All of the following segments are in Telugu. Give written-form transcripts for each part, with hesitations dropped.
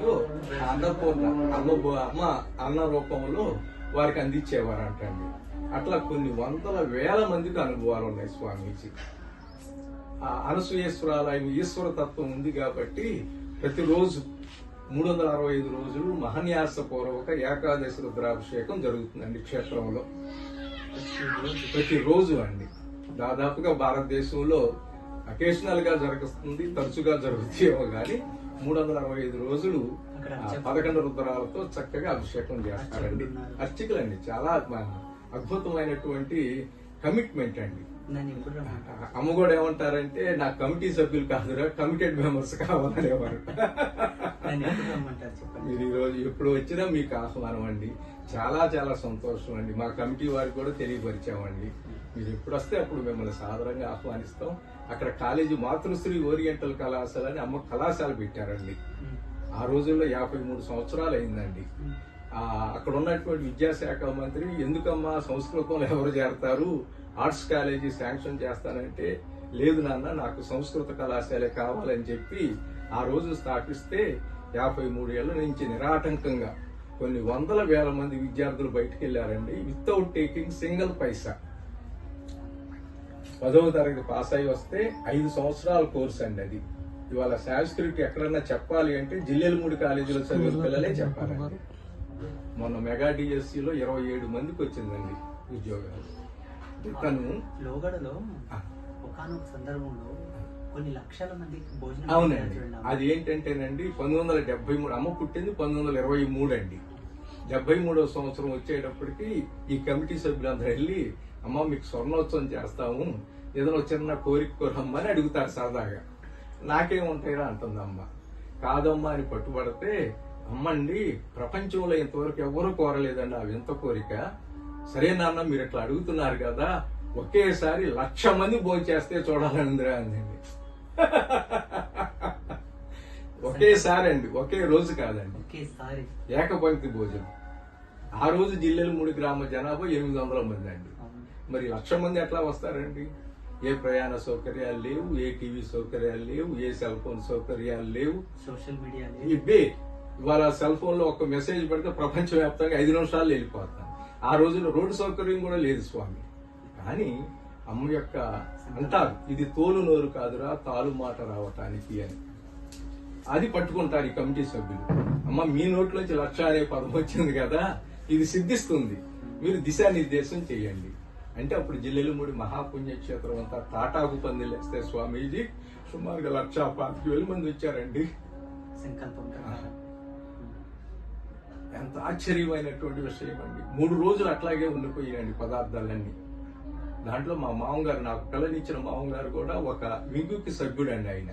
సమయంలో అన్నపూర్ణ అమ్మ అన్న రూపంలో వారికి అందించేవారంటండి. అట్లా కొన్ని వందల వేల మందికి అనుభవాలు ఉన్నాయి స్వామీజీ. అనసూయేశ్వరాలయం ఈశ్వర తత్వం ఉంది కాబట్టి ప్రతిరోజు 365 రోజులు మహన్యాసపూర్వక ఏకాదశి రుద్రాభిషేకం జరుగుతుందండి క్షేత్రంలో. ప్రతిరోజు అండి. దాదాపుగా భారతదేశంలో అకేషనల్ గా జరుగుతుంది, తరచుగా జరుగుతాయేమో కానీ 365 రోజులు 11 రుద్రాలతో చక్కగా అభిషేకం చేస్తారండి అర్చకులండి. చాలా అద్భుతమైనటువంటి కమిట్మెంట్ అండి. అమ్మ కూడా ఏమంటారంటే నా కమిటీ సభ్యులు కాదురా, కమిటెడ్ మెంబర్స్ కావాలనేవారు. మీరు ఈ రోజు ఎప్పుడు వచ్చినా మీకు ఆహ్వానం అండి. చాలా చాలా సంతోషం అండి. మా కమిటీ వారికి కూడా తెలియపరిచామండి. మీరు ఎప్పుడు వస్తే అప్పుడు మిమ్మల్ని సాదరంగా ఆహ్వానిస్తాం. అక్కడ కాలేజీ మాతృశ్రీ ఓరియంటల్ కళాశాల అని అమ్మ కళాశాల పెట్టారండి. ఆ రోజుల్లో 53 సంవత్సరాలు అయిందండి. అక్కడ ఉన్నటువంటి విద్యాశాఖ మంత్రి ఎందుకమ్మా సంస్కృతంలో ఎవరు చేరతారు, ఆర్ట్స్ కాలేజీ శాంక్షన్ చేస్తానంటే లేదు నాన్న నాకు సంస్కృత కళాశాల కావాలని చెప్పి ఆ రోజు స్థాపిస్తే 53 ఏళ్ల నుంచి నిరాటంకంగా కొన్ని వందల వేల మంది విద్యార్థులు బయటకు వెళ్లారండి. వితౌట్ టేకింగ్ సింగిల్ పైసా. 10వ తరగతి పాస్ అయి వస్తే 5 సంవత్సరాల కోర్సు అండి అది. ఇవాళ సంస్కృతి ఎక్కడన్నా చెప్పాలి అంటే జిల్లెలమూడి కాలేజీలో చదివిన పిల్లలే చెప్పాలండి. మొన్న మెగా డిఎస్సిలో 27 మందికి వచ్చిందండి ఉద్యోగాలు. తను లోగడలో ఒకనొక సందర్భంలో కొన్ని లక్షల మంది భోజనం. అవునండి. అది ఏంటంటేనండి 1973 అమ్మ పుట్టింది 1923 అండి. 73వ సంవత్సరం వచ్చేటప్పటికి ఈ కమిటీ సభ్యులందరూ వెళ్ళి అమ్మ మీకు స్వర్ణోత్సవం చేస్తాము, ఏదైనా చిన్న కోరిక కోరమ్మని అడుగుతారు సరదాగా. నాకేముంటాయిరా అంటుంది అమ్మ. కాదమ్మా అని పట్టుబడితే అమ్మండి ప్రపంచంలో ఇంతవరకు ఎవరు కోరలేదండి ఆ వింత కోరిక. సరే నాన్న మీరు ఇట్లా అడుగుతున్నారు కదా, ఒకేసారి 1,00,000 మంది భోజనం చేస్తే చూడాలందిరా అందండి. ఒకేసారి అండి, ఒకే రోజు కాదండి, ఏకపంక్తి భోజనం. ఆ రోజు జిల్లెలమూడి గ్రామ జనాభా 800 మంది అండి. మరి 1,00,000 మంది ఎట్లా వస్తారండి? ఏ ప్రయాణ సౌకర్యాలు లేవు, ఏ టీవీ సౌకర్యాలు లేవు, ఏ సెల్ ఫోన్ సౌకర్యాలు లేవు, సోషల్ మీడియా ఇవే. ఇవాళ సెల్ ఫోన్ లో ఒక మెసేజ్ పెడితే ప్రపంచవ్యాప్తంగా 5 నిమిషాల్లో వెళ్ళిపోతాం. ఆ రోజుల్లో రోడ్డు సౌకర్యం కూడా లేదు స్వామి. కానీ అమ్మ యొక్క అంటారు ఇది తోలు నోరు కాదురా తాలు మాట రావటానికి అని. అది పట్టుకుంటారు ఈ కమిటీ సభ్యులు. అమ్మ మీ నోట్లోంచి 1,00,000 అనే పదం వచ్చింది కదా, ఇది సిద్ధిస్తుంది, మీరు దిశానిర్దేశం చేయండి అంటే అప్పుడు జిల్లెలమూడి మహాపుణ్యక్షేత్రం అంతా తాటాకు పందిలేస్తే స్వామీజీ సుమారుగా 1,25,000 మంది వచ్చారండి. సంకల్పం ఎంత ఆశ్చర్యమైనటువంటి విషయం అండి. 3 రోజులు అట్లాగే ఉండిపోయాయండి పదార్థాలన్నీ. దాంట్లో మా మామగారు, నాకు పిల్లనిచ్చిన మామగారు కూడా ఒక వింగుకి సభ్యుడు అండి. ఆయన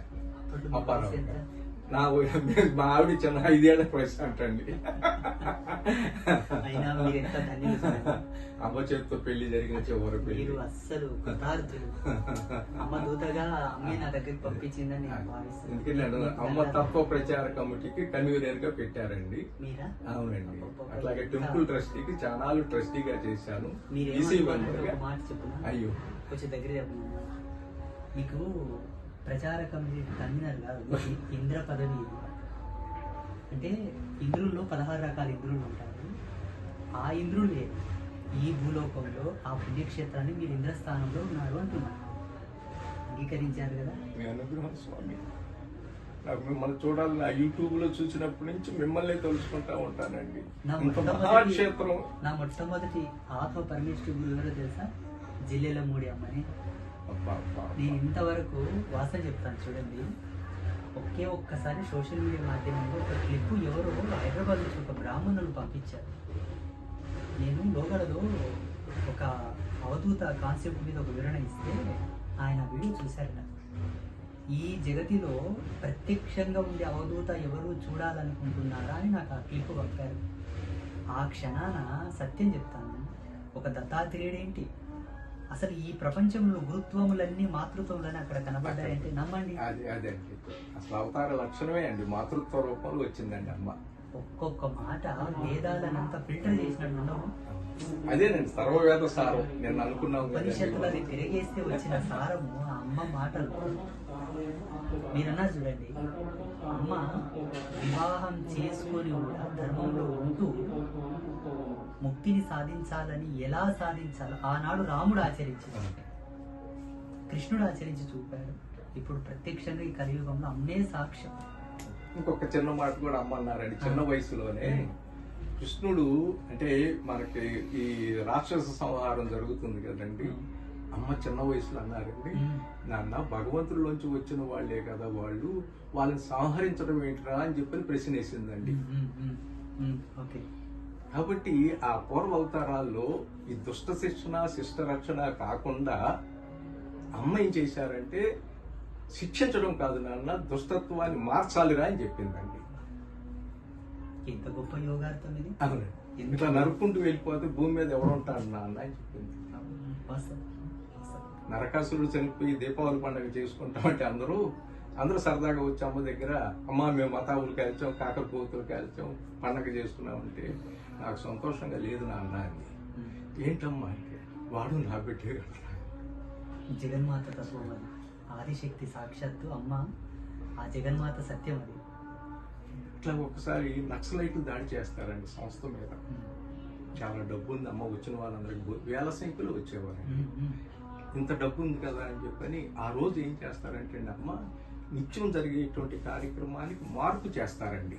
అప్పారావు మా ఆవిడ చిన్న 5 ఏళ్ల వయసు అంటండి. అమ్మ చేతితో పెళ్లి జరిగిన చివరి పెళ్లి. అస్సలు అమ్మ దూతగా అమ్మే నా దగ్గరికి పంపించిందని ఎందుకంటే అమ్మ తత్వ ప్రచార కమిటీకి కన్వీనర్ గా పెట్టారండి. అవునండి. అట్లాగే టెంపుల్ ట్రస్టీకి చాలా ట్రస్టీగా చేశాను. అయ్యో కొంచెం దగ్గర చెప్పండి. మీకు ప్రచార కమిటీ కన్వీనర్ కాదు, ఇంద్ర పదవి. అంటే ఇంద్రుల్లో 16 రకాల ఇంద్రులు ఉంటారు. ఆ ఇంద్రులే ఈ భూలోకంలో ఆ పుణ్యక్షేత్రాన్ని మీరు ఇంద్రస్థానంలో ఉన్నారు అంటున్నారు. అంగీకరించారు కదా. మీ అనుగ్రహం స్వామి. నాకు మిమ్మల్ని చూడాలి, నా యూట్యూబ్ లో చూసినప్పటి నుంచి మిమ్మల్ని తెలుసుకుంటా ఉంటానండి. నా మొట్టమొదటి ఆత్మ పరమేశ్వరి గురువు ఎవరో తెలుసా? జిల్లెలమూడి అమ్మని. నేను ఇంతవరకు వాసన చెప్తాను చూడండి. ఒక్కసారి సోషల్ మీడియా మాధ్యమంలో ఒక క్లిప్ ఎవరో హైదరాబాద్ నుంచి ఒక బ్రాహ్మణులు పంపించారు. నేను లోగడలో ఒక అవధూత కాన్సెప్ట్ మీద ఒక వివరణ ఇస్తే ఆయన వీడియో చూశారట. ఈ జగతిలో ప్రత్యక్షంగా ఉండే అవధూత ఎవరు చూడాలనుకుంటున్నారా అని నాకు ఆ క్లిప్ పంపారు. ఆ క్షణాన సత్యం చెప్తాను, ఒక దత్తాత్రేయుడేంటి, అసలు ఈ ప్రపంచంలో గురుత్వములన్నీ మాతృత్వములని అక్కడ కనబడ్డాయంటే నమ్మండి. అదే అసలు అవతార లక్షణమే అండి, మాతృత్వ రూపంలో వచ్చిందండి అమ్మ. ఒక్కొక్క మాట వేదాలనంతా ఫిల్టర్ చేసినట్టు ఉండవు. అదేనండి సర్వవేద సారం. నేను అనుకున్నాను ఉపనిషత్తులు అది తిరిగేస్తే వచ్చిన సారము ఆ అమ్మ మాటలు. మీరన్నా చూడండి, అమ్మ వివాహం చేసుకొని కూడా ధర్మంలో ఉంటూ ముక్తిని సాధించాలని ఎలా సాధించాలో ఆనాడు రాముడు ఆచరించాడు, కృష్ణుడు ఆచరించి చూపాడు. ఇప్పుడు ప్రత్యక్షంగా ఈ కలియుగంలో అమ్మే సాక్ష్యం. ఇంకొక చిన్న మాట కూడా అమ్మ అన్నారండి. చిన్న వయసులోనే కృష్ణుడు అంటే మనకి ఈ రాక్షస సంహారం జరుగుతుంది కదండి, అమ్మ చిన్న వయసులో అన్నారండి, నాన్న భగవంతుడిలోంచి వచ్చిన వాళ్ళే కదా వాళ్ళు, వాళ్ళని సంహరించడం ఏంటిరా అని చెప్పని ప్రశ్న వేసిందండి. కాబట్టి ఆ పూర్వ అవతారాల్లో ఈ దుష్ట శిక్షణ శిష్ట రక్షణ కాకుండా అమ్మ ఏం చేశారంటే శిక్షించడం కాదు నాన్న, దుష్టత్వాన్ని మార్చాలిరా అని చెప్పిందండి. ఎంత గొప్ప యోగార్థం ఇది. అవునండి, ఇట్లా నరుక్కుంటూ వెళ్ళిపోతే భూమి మీద ఎవడుంటాడు నాన్న అని చెప్పింది. నరకాసురుడు చనిపోయి దీపావళి పండుగ చేసుకుంటామంటే అందరూ సరదాగా వచ్చి అమ్మ దగ్గర, అమ్మ మేము మతావులు కాల్చాం, కాకర పోతులు కాల్చాం, పండగ చేసుకున్నామంటే నాకు సంతోషంగా లేదు నాన్న అని. ఏంటమ్మా అంటే వాడు నా బిడ్డే కదా. జగన్మాత తత్వం అది, ఆదిశక్తి సాక్షాత్తు అమ్మ, ఆ జగన్మాత సత్యం అది. ఇట్లా ఒకసారి నక్సలైట్లు దాడి చేస్తారండి సంస్థ మీద. చాలా డబ్బు ఉంది అమ్మ, వచ్చిన వాళ్ళందరికి వేల సంఖ్యలో వచ్చేవారు. ఇంత డబ్బు ఉంది కదా అని చెప్పని ఆ రోజు ఏం చేస్తారంటే అమ్మ నిత్యం జరిగేటువంటి కార్యక్రమానికి మార్పు చేస్తారండి.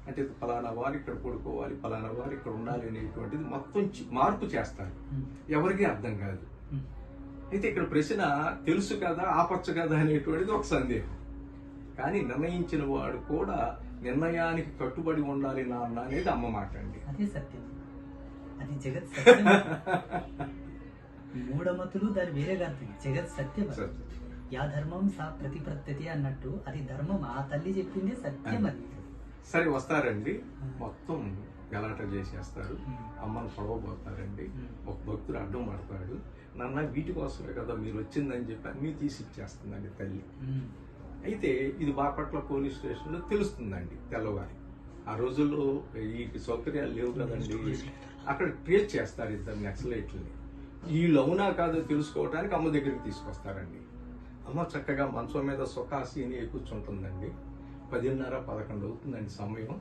అంటే ఫలానా వారు ఇక్కడ పడుకోవాలి, ఫలానా వారు ఇక్కడ ఉండాలి అనేటువంటిది మొత్తం మార్పు చేస్తారు. ఎవరికీ అర్థం కాదు. అయితే ఇక్కడ ప్రశ్న తెలుసు కదా ఆపచ్చు కదా అనేటువంటిది ఒక సందేహం. కానీ నిర్ణయించిన వాడు కూడా నిర్ణయానికి కట్టుబడి ఉండాలి నాన్న అనేది అమ్మ మాట అండి. అదే సత్యం, అది జగత్ సత్యం. మూఢమతులు దాని వేరేగా అర్థం, జగత్ సత్యం. యా ధర్మం సా ప్రతిపత్తతి అన్నట్టు అది ధర్మం, ఆ తల్లి చెప్పింది సత్యం. అది సరే వస్తారండి, మొత్తం గలాట చేసేస్తారు, అమ్మను పొడవబోతారండి. ఒక భక్తుడు అడ్డం పడతాడు, నాన్న వీటి కోసమే కదా మీరు వచ్చిందని చెప్పి అన్నీ తీసి ఇచ్చేస్తుందండి తల్లి. అయితే ఇది బాపట్ల పోలీస్ స్టేషన్లో తెలుస్తుందండి తెల్లవారి. ఆ రోజుల్లో ఈ సౌకర్యాలు లేవు కదండి, అక్కడ ట్రేస్ చేస్తారు ఇద్దరు నక్సలైట్లని. వీళ్ళు అవునా కాదో తెలుసుకోవడానికి అమ్మ దగ్గరికి తీసుకొస్తారండి. అమ్మ చక్కగా మంచం మీద సొకాసీని కూర్చుంటుందండి. 10:30, 11 అవుతుందండి సమయం.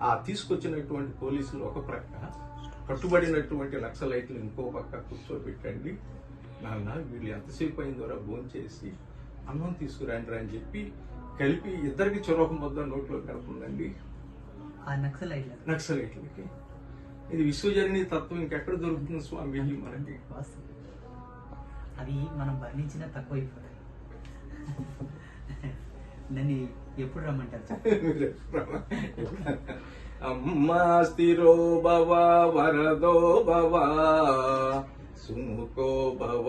ఆ తీసుకొచ్చినటువంటి పోలీసులు ఒక ప్రక్క, కట్టుబడినటువంటి నక్సలైట్లు ఇంకో పక్క కూర్చోబెట్టండి. నాన్న వీళ్ళు ఎంతసేపు అయిందోరా భోంచేసి అన్నం తీసుకురండి అని చెప్పి కలిపి ఇద్దరికి చొరవ మొత్తం నోట్లో పెడుతుందండి ఆ నక్సలైట్లకి. ఇది విశ్వజనని తత్వం ఇంకెక్కడ దొరుకుతుంది స్వామి మనకి. అవి మనం వర్ణించిన తక్కువైపోతాయి. నన్ను ఎప్పుడు రమ్మంటారు? అమ్మా స్థిరో భవ వరదో భవ సుముఖో భవ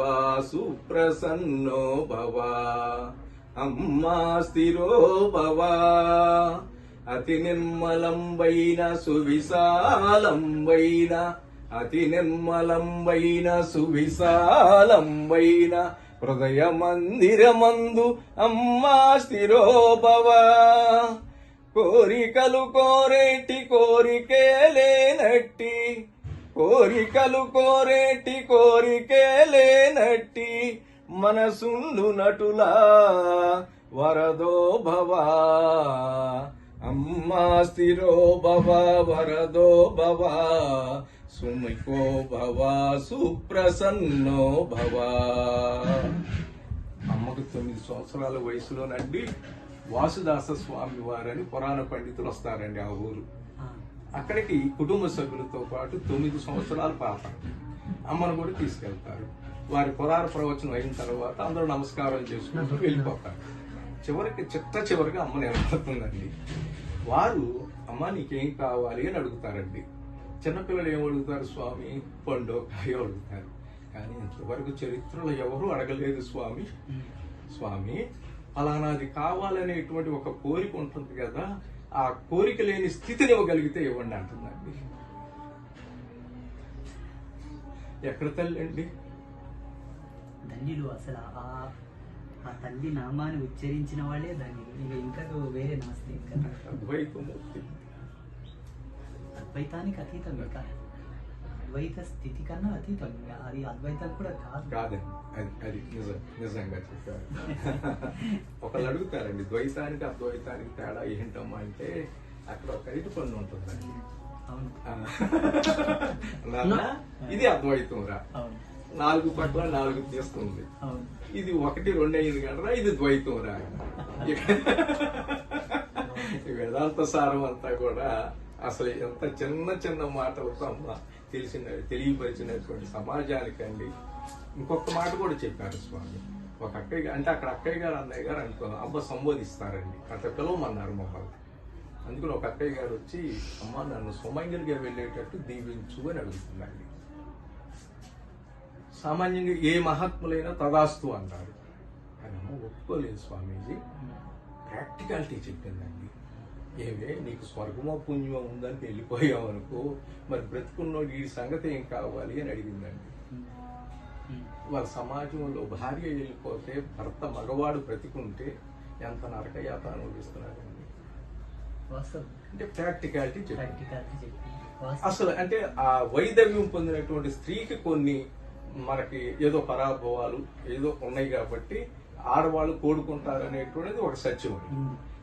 సుప్రసన్నో భవ. అమ్మా స్థిరో భవ అతి నిర్మలం వైన సువిశాలం వైన, అతి నిర్మలం వైన సువిశాలం వైన హృదయ మందిరమందు అమ్మా స్థిరో భవ. కోరికలు కోరేటి కోరికే లేనట్టి, కోరికలు కోరేటి కోరికే లేనట్టి మనసుండు నటులా వరదో భవ. అమ్మా స్థిరో భవ వరదో భవ సుముఖో భవ సుప్రసన్నో భవ. అమ్మకు 9 సంవత్సరాల వయసులోనండి వాసుదాస స్వామి వారని పురాణ పండితులు వస్తారండి ఆ ఊరు. అక్కడికి కుటుంబ సభ్యులతో పాటు 9 సంవత్సరాల పాప అమ్మను కూడా తీసుకెళ్తారు. వారి పురాణ ప్రవచనం అయిన తర్వాత అందరూ నమస్కారం చేసుకుంటూ వెళ్ళిపోతారు. చివరికి అమ్మ నిలబడుతుందండి. వారు అమ్మ నీకేం కావాలి అని అడుగుతారండి. చిన్నపిల్లలు ఏం అడుగుతారు స్వామి? పండో కాయో అడుగుతారు. కానీ ఇంతవరకు చరిత్రలో ఎవరూ అడగలేదు స్వామి. స్వామి ఫలానాది కావాలనేటువంటి ఒక కోరిక ఉంటుంది కదా, ఆ కోరిక లేని స్థితిని ఇవ్వగలిగితే ఇవ్వండి అంటుందండి. ఎక్కడ తల్లి అండి? ధన్యులు. అసలు ఆ తల్లి నామాన్ని ఉచ్చరించిన వాళ్ళే ధన్యులు. ఇక ఇంకా వేరే నాస్తి. అద్వైతమూర్తి, అద్వైతానికి అతీతం. అద్వైత స్థితి కన్నా అతీతం, అది అద్వైతం కూడా కాదు. కాదండి, అది నిజంగా చెప్పారు. ఒకళ్ళు అడుగుతారండి ద్వైతానికి అద్వైతానికి తేడా ఏంటమ్మా అంటే అక్కడ ఒక అరటి పండు ఉంటుందండి. అవును. నాన్న ఇది అద్వైతం రా, అవును. 4 పట్ల 4 తీస్తుంది. అవును. ఇది 1, 2 అయింది కదరా, ఇది ద్వైతం రా. ఈ వేదాంత సారం అంతా కూడా అసలు ఎంత చిన్న చిన్న మాటలతో అమ్మ తెలియపరిచినటువంటి సమాజానికండి. ఇంకొక మాట కూడా చెప్పారు స్వామి. ఒక అక్కయ్య అంటే అక్కడ అక్కయ్య గారు అన్నయ్య గారు అనుకో అమ్మ సంబోధిస్తారండి, అట్లా పిలవమన్నారు మమ్మల్ని. అందుకని ఒక అక్కయ్య గారు వచ్చి అమ్మ నన్ను సుమంగిలిగా వెళ్ళేటట్టు దీవించు అని అడుగుతుందండి. సామాన్యంగా ఏ మహాత్ములైనా తదాస్తు అంటారు, కానీ అమ్మ ఒప్పుకోలేదు స్వామీజీ. ప్రాక్టికాలిటీ చెప్పిందండి. ఏమే నీకు స్వర్గమో పుణ్యమో ఉందని వెళ్ళిపోయావు అనుకో, మరి బ్రతుకున్నోడు ఈ సంగతి ఏం కావాలి అని అడిగిందండి. వాళ్ళ సమాజంలో భార్య వెళ్ళిపోతే భర్త మగవాడు బ్రతికుంటే ఎంత నరకయాత అనుభవిస్తున్నాడండి. అంటే ప్రాక్టికాలిటీ చెప్పి అసలు అంటే ఆ వైదవ్యం పొందినటువంటి స్త్రీకి కొన్ని మనకి ఏదో పరాభవాలు ఏదో ఉన్నాయి కాబట్టి ఆడవాళ్ళు కోడుకుంటారు అనేటువంటిది ఒక సత్యం.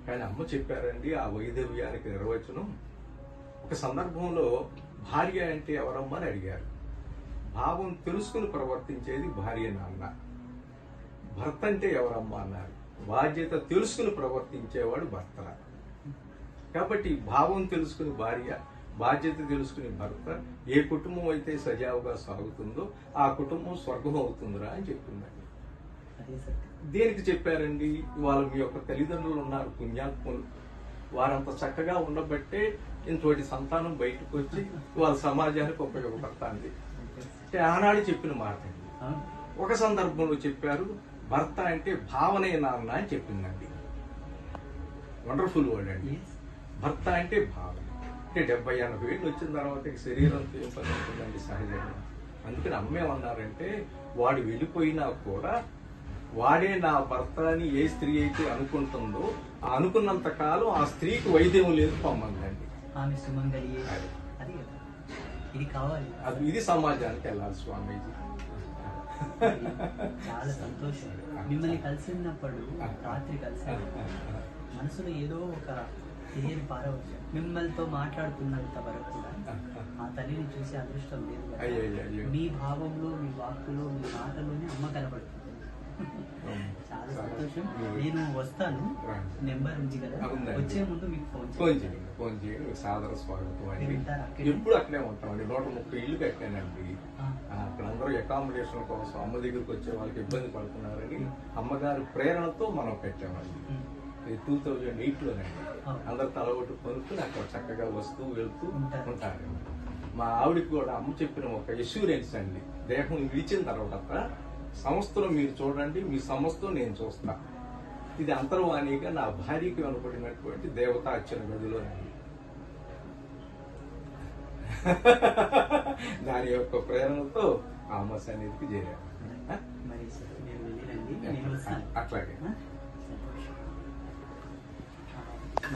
కానీ అమ్మ చెప్పారండి ఆ వైదవ్యానికి నిర్వచనం. ఒక సందర్భంలో భార్య అంటే ఎవరమ్మా అని అడిగారు. భావం తెలుసుకుని ప్రవర్తించేది భార్య నాన్న. భర్త అంటే ఎవరమ్మా అన్నారు. బాధ్యత తెలుసుకుని ప్రవర్తించేవాడు భర్త. కాబట్టి భావం తెలుసుకుని భార్య, బాధ్యత తెలుసుకుని భర్త, ఏ కుటుంబం అయితే సజావుగా సాగుతుందో ఆ కుటుంబం స్వర్గం అవుతుందిరా అని చెప్తుందండి. దేనికి చెప్పారండి? వాళ్ళు మీ యొక్క తల్లిదండ్రులు ఉన్నారు పుణ్యాత్ములు, వారంత చక్కగా ఉండబట్టే ఇంతటి సంతానం బయటకు వచ్చి వాళ్ళ సమాజానికి ఉపయోగపడుతుంది అంటే ఆనాడు చెప్పిన మాట. ఒక సందర్భంలో చెప్పారు భర్త అంటే భావనే నాన్న అని చెప్పిందండి. వండర్ఫుల్ వర్డ్ అండి. భర్త అంటే భావన. అంటే 70-80 ఏళ్ళు వచ్చిన తర్వాత శరీరంతో ఏం పని ఉంటుందండి సహజంగా. అందుకని అమ్మేమన్నారంటే వాడు వెళ్ళిపోయినా కూడా వాడే నా భర్త అని ఏ స్త్రీ అయితే అనుకుంటుందో ఆ అనుకున్నంత కాలం ఆ స్త్రీకి వైద్యం లేదు పొమ్మందండి. ఇది కావాలి, ఇది సమాజానికి వెళ్ళాలి స్వామీజీ. చాలా సంతోషం. మిమ్మల్ని కలిసినప్పుడు రాత్రి కలిసి మనసులో ఏదో ఒక తెలియని పారవచ్చు. మిమ్మల్తో మాట్లాడుతున్నంత వరకు కూడా ఆ తల్లిని చూసే అదృష్టం లేదు. మీ భావంలో, మీ వాక్కులో, మీ మాటలోనే అమ్మ కనబడుతుంది. చాలా సంతోషం. నేను వస్తాను, నెంబర్ ఉంది కదా, వచ్చే ముందు మీకు ఫోన్ చేయండి. సాదర స్వాగతం అండి. ఎప్పుడు అక్కడే ఉంటామండి. 130 ఇల్లు కట్టానండి. అక్కడ అందరూ అకామిడేషన్ కోసం అమ్మ దగ్గరికి వచ్చే వాళ్ళకి ఇబ్బంది పడుతున్నారని అమ్మగారి ప్రేరణతో మనం పెట్టామండి. 2008లోనండి. అందరు తలగొట్టు కొనుక్కుని అక్కడ చక్కగా వస్తూ వెళ్తూ ఉంటారు. మా ఆవిడకి కూడా అమ్మ చెప్పిన ఒక ఎష్యూరెన్స్ అండి, దేహం విడిచిన తర్వాత సంస్థలో మీరు చూడండి, మీ సంస్థలో నేను చూస్తా. ఇది అంతర్వాణిగా నా భార్యకి కనపడినటువంటి దేవతార్చన గదిలోనండి. దాని యొక్క ప్రేరణతో ఆ అమ్మ సన్నిధికి చేరాను. మరి నేను వెళ్ళిరండి, నేను వస్తాను. అట్లాగే.